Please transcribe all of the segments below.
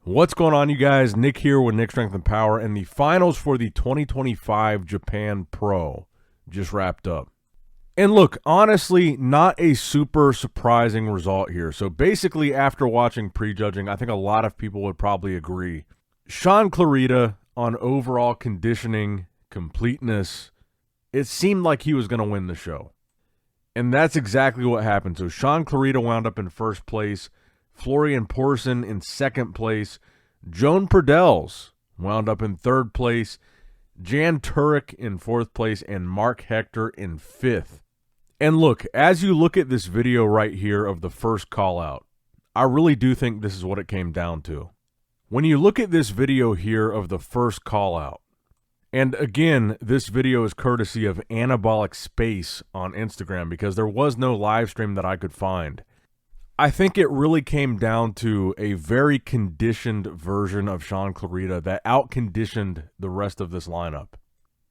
What's going on, you guys? Nick here with Nick Strength and Power, and the finals for the 2025 Japan Pro just wrapped up. And look, honestly, not a super surprising result here. So basically, after watching prejudging, I think a lot of people would probably agree. Shaun Clarida, on overall conditioning, completeness, it seemed like he was going to win the show. And that's exactly what happened. So Shaun Clarida wound up in first place. Florian Porson in second place. Joan Pradells wound up in third place. Jan Turek in fourth place. And Mark Hector in fifth. And look, as you look at this video right here of the first call out, I really do think this is what it came down to. When you look at this video here of the first call out, and again, this video is courtesy of Anabolic Space on Instagram because there was no live stream that I could find. I think it really came down to a very conditioned version of Shaun Clarida that out-conditioned the rest of this lineup.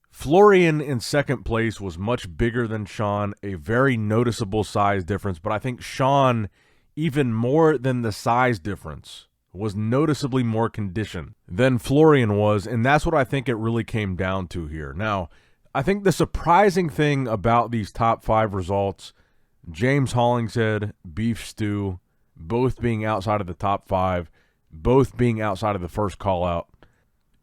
Florian in second place was much bigger than Shaun, a very noticeable size difference, but I think Shaun, even more than the size difference, was noticeably more conditioned than Florian was, and that's what I think it really came down to here. Now, I think the surprising thing about these top five results, James Hollingshead, Beef Stew, both being outside of the top five, both being outside of the first call out.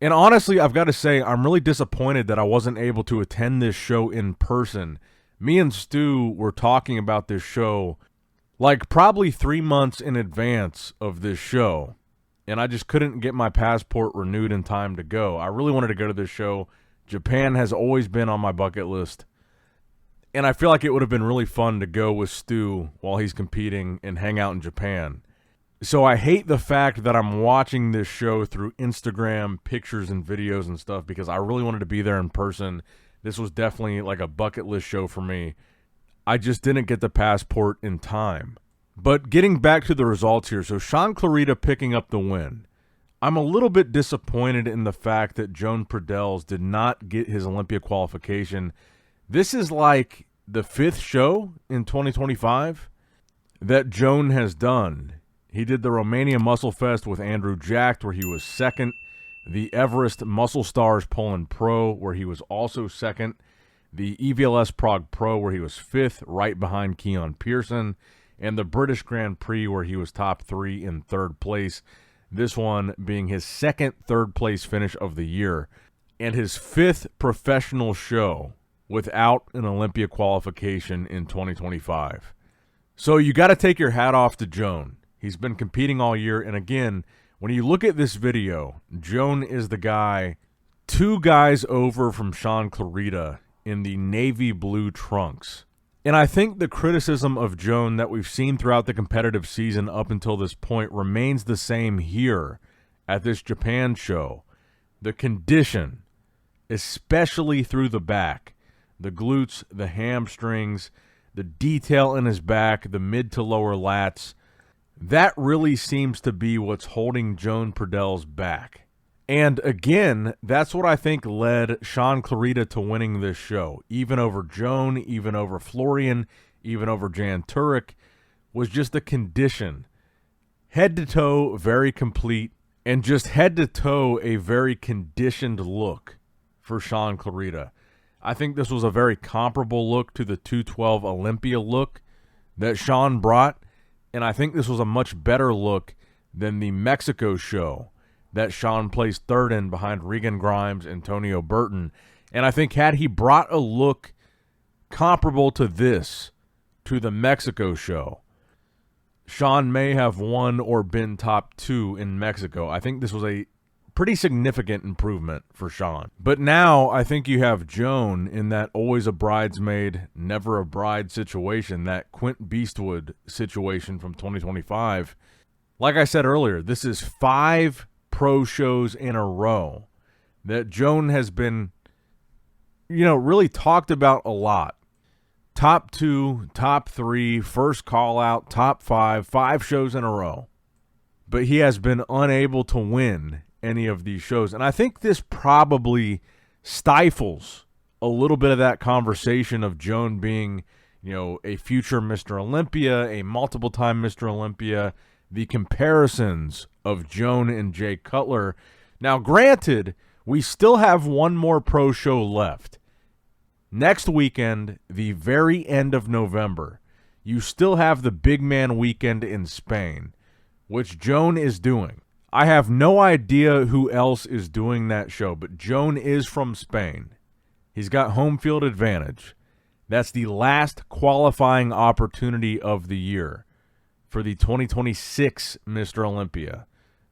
And honestly, I've got to say, I'm really disappointed that I wasn't able to attend this show in person. Me and Stu were talking about this show like probably 3 months in advance of this show, and I just couldn't get my passport renewed in time to go. I really wanted to go to this show. Japan has always been on my bucket list. And I feel like it would have been really fun to go with Stu while he's competing and hang out in Japan. So I hate the fact that I'm watching this show through Instagram pictures and videos and stuff because I really wanted to be there in person. This was definitely like a bucket list show for me. I just didn't get the passport in time. But getting back to the results here, so Shaun Clarida picking up the win. I'm a little bit disappointed in the fact that Joan Pradells did not get his Olympia qualification. This is like the fifth show in 2025 that Joan has done. He did the Romania Muscle Fest with Andrew Jacked, where he was second. The Everest Muscle Stars Poland Pro, where he was also second. The EVLS Prague Pro, where he was fifth, right behind Keon Pearson. And the British Grand Prix, where he was top three in third place. This one being his second third place finish of the year. And his fifth professional show without an Olympia qualification in 2025. So you got to take your hat off to Joan. He's been competing all year. And again, when you look at this video, Joan is the guy, 2 guys over from Shaun Clarida in the navy blue trunks. And I think the criticism of Joan that we've seen throughout the competitive season up until this point remains the same here at this Japan show. The condition, especially through the back, the glutes, the hamstrings, the detail in his back, the mid to lower lats, that really seems to be what's holding Joan Pradells back. And again, that's what I think led Shaun Clarida to winning this show. Even over Joan, even over Florian, even over Jan Turek, was just the condition. Head to toe, very complete, and just head to toe, a very conditioned look for Shaun Clarida. I think this was a very comparable look to the 212 Olympia look that Shaun brought, and I think this was a much better look than the Mexico show that Shaun placed third in behind Regan Grimes, Antonio Burton. And I think had he brought a look comparable to this, to the Mexico show, Shaun may have won or been top 2 in Mexico. I think this was a pretty significant improvement for Shaun. But now I think you have Joan in that always a bridesmaid, never a bride situation, that Quint Beastwood situation from 2025. Like I said earlier, this is 5 pro shows in a row that Joan has been, really talked about a lot. Top 2, top 3, first call out, top 5 shows in a row. But he has been unable to win any of these shows. And I think this probably stifles a little bit of that conversation of Joan being, a future Mr. Olympia, a multiple-time Mr. Olympia, the comparisons of Joan and Jay Cutler. Now, granted, we still have one more pro show left. Next weekend, the very end of November, you still have the Big Man Weekend in Spain, which Joan is doing. I have no idea who else is doing that show, but Joan is from Spain. He's got home field advantage. That's the last qualifying opportunity of the year for the 2026 Mr. Olympia.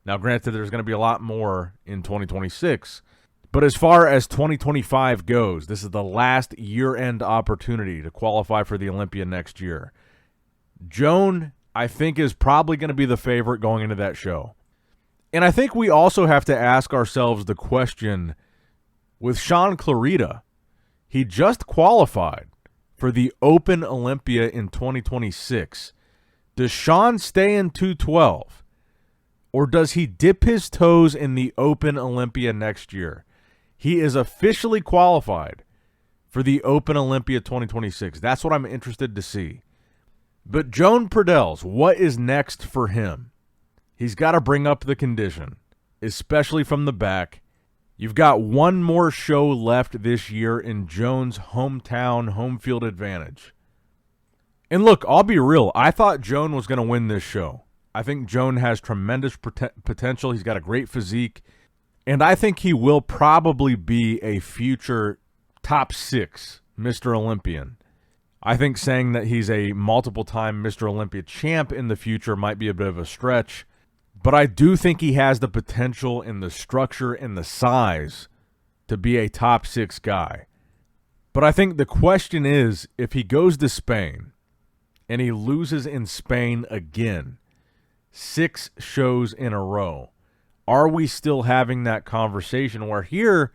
Now, granted, there's going to be a lot more in 2026, but as far as 2025 goes, this is the last year-end opportunity to qualify for the Olympia next year. Joan, I think, is probably going to be the favorite going into that show. And I think we also have to ask ourselves the question, with Shaun Clarida, he just qualified for the Open Olympia in 2026. Does Shaun stay in 212? Or does he dip his toes in the Open Olympia next year? He is officially qualified for the Open Olympia 2026. That's what I'm interested to see. But Joan Pradells, what is next for him? He's got to bring up the condition, especially from the back. You've got one more show left this year in Joan's hometown home field advantage. And look, I'll be real. I thought Joan was going to win this show. I think Joan has tremendous potential. He's got a great physique. And I think he will probably be a future top 6 Mr. Olympian. I think saying that he's a multiple-time Mr. Olympia champ in the future might be a bit of a stretch. But I do think he has the potential and the structure and the size to be a top 6 guy. But I think the question is, if he goes to Spain and he loses in Spain again, 6 shows in a row, are we still having that conversation where here,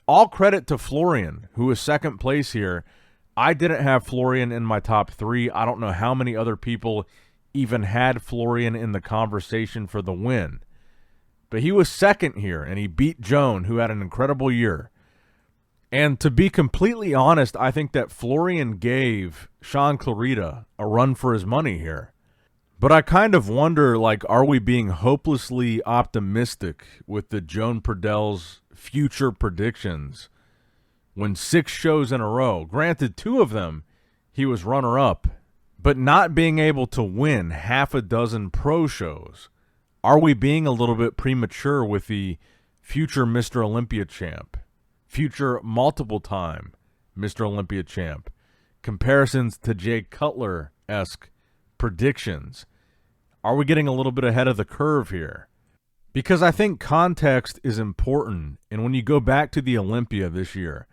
all credit to Florian, who is second place here. I didn't have Florian in my top 3. I don't know how many other people even had Florian in the conversation for the win. But he was second here, and he beat Joan, who had an incredible year. And to be completely honest, I think that Florian gave Shaun Clarida a run for his money here. But I kind of wonder, are we being hopelessly optimistic with the Joan Pradells future predictions when 6 shows in a row, granted 2 of them he was runner-up, but not being able to win half a dozen pro shows? Are we being a little bit premature with the future Mr. Olympia champ, future multiple-time Mr. Olympia champ, comparisons to Jay Cutler-esque predictions? Are we getting a little bit ahead of the curve here? Because I think context is important, and when you go back to the Olympia this year,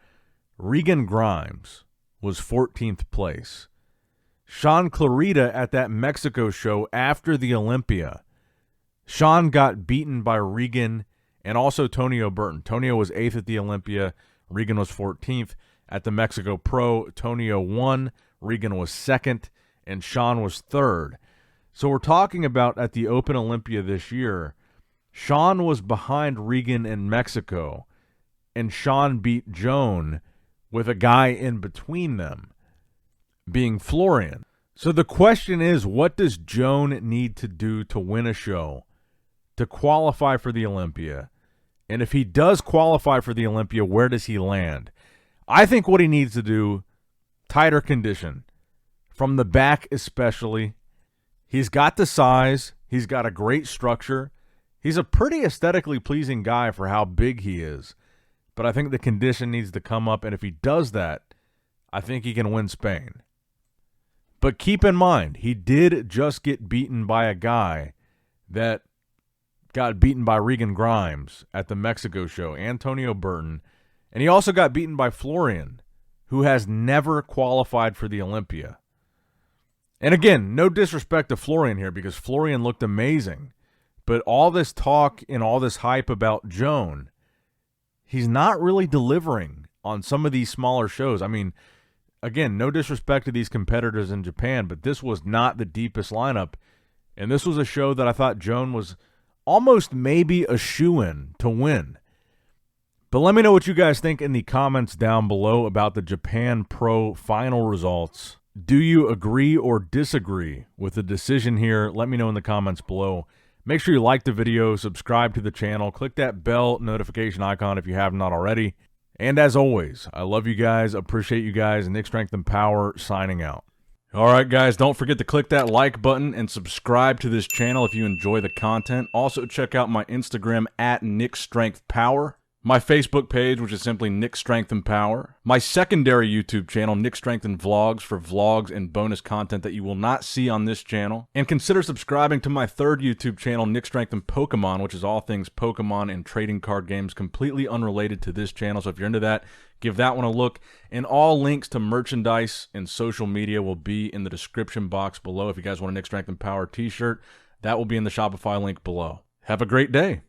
Regan Grimes was 14th place. Shaun Clarida at that Mexico show after the Olympia, Shaun got beaten by Regan and also Tonio Burton. Tonio was 8th at the Olympia. Regan was 14th. At the Mexico Pro, Tonio won. Regan was 2nd, and Shaun was 3rd. So we're talking about at the Open Olympia this year, Shaun was behind Regan in Mexico, and Shaun beat Joan with a guy in between them, being Florian. So the question is, what does Joan need to do to win a show, to qualify for the Olympia? And if he does qualify for the Olympia, where does he land? I think what he needs to do, tighter condition, from the back especially. He's got the size. He's got a great structure. He's a pretty aesthetically pleasing guy for how big he is. But I think the condition needs to come up, and if he does that, I think he can win Spain. But keep in mind, he did just get beaten by a guy that got beaten by Regan Grimes at the Mexico show, Antonio Burton, and he also got beaten by Florian, who has never qualified for the Olympia. And again, no disrespect to Florian here, because Florian looked amazing. But all this talk and all this hype about Joan, he's not really delivering on some of these smaller shows. I mean, again, no disrespect to these competitors in Japan, but this was not the deepest lineup. And this was a show that I thought Joan was almost maybe a shoo-in to win. But let me know what you guys think in the comments down below about the Japan Pro final results. Do you agree or disagree with the decision here? Let me know in the comments below. Make sure you like the video, subscribe to the channel, click that bell notification icon if you have not already. And as always, I love you guys, appreciate you guys. Nick Strength and Power signing out. All right, guys, don't forget to click that like button and subscribe to this channel if you enjoy the content. Also, check out my Instagram at Nick Strength Power, my Facebook page, which is simply Nick Strength and Power, my secondary YouTube channel, Nick Strength and Vlogs, for vlogs and bonus content that you will not see on this channel. And consider subscribing to my third YouTube channel, Nick Strength and Pokemon, which is all things Pokemon and trading card games, completely unrelated to this channel. So if you're into that, give that one a look. And all links to merchandise and social media will be in the description box below. If you guys want a Nick Strength and Power t-shirt, that will be in the Shopify link below. Have a great day.